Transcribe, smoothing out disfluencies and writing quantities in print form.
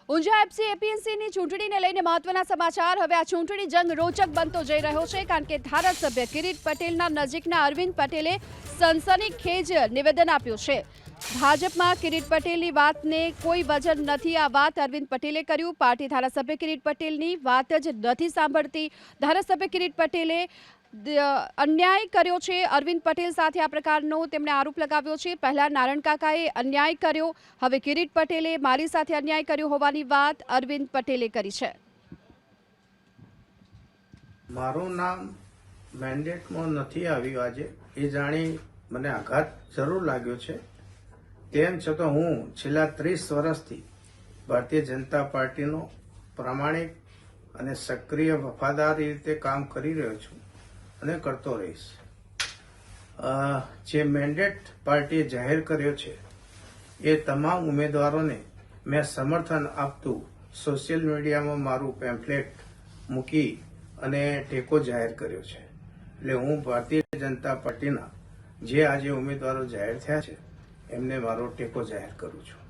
Unjha FC એપીએમસીની ચૂંટણીને લઈને મહત્વના સમાચાર। હવે આ ચૂંટણી જંગ રોચક બનતો જઈ રહ્યો છે, કારણ કે ધારાસભ્ય કિરીટ પટેલના નજીકના અરવિંદ પટેલે સનસનીખેજ નિવેદન આપ્યું છે। ભાજપમાં કિરીટ પટેલની વાતને કોઈ વજન નથી, આ વાત અરવિંદ પટેલે કર્યું। પાર્ટી ધારાસભ્ય કિરીટ પટેલની વાત જ નથી સાંભળતી। ધારાસભ્ય કિરીટ પટેલે અન્યાય કર્યો છે। અરવિંદ પટેલ સાથે આ પ્રકારનો તેમણે આરોપ લગાવ્યો છે। પહેલા નારાયણ કાકાએ અન્યાય કર્યો, હવે કિરીટ પટેલે મારી સાથે અન્યાય કર્યો હોવાની વાત અરવિંદ પટેલે કરી છે। મારું નામ મેન્ડેટમાં નથી આવ્યું આજે, એ જાણી મને આઘાત જરૂર લાગ્યો છે। તેમ છતાં હું છેલ્લા 30 વર્ષથી ભારતીય જનતા પાર્ટીનો પ્રામાણિક અને સક્રિય વફાદારી રીતે કામ કરી રહ્યો છું અને કરતો રહીશ। જે મેન્ડેટ પાર્ટીએ જાહેર કર્યો છે એ તમામ ઉમેદવારોને મેં સમર્થન આપતું સોશિયલ મીડિયામાં મારું પેમ્ફલેટ મૂકી અને ટેકો જાહેર કર્યો છે। એટલે હું ભારતીય જનતા પાર્ટીના જે આજે ઉમેદવારો જાહેર થયા છે એમને મારો ટેકો જાહેર કરું છું।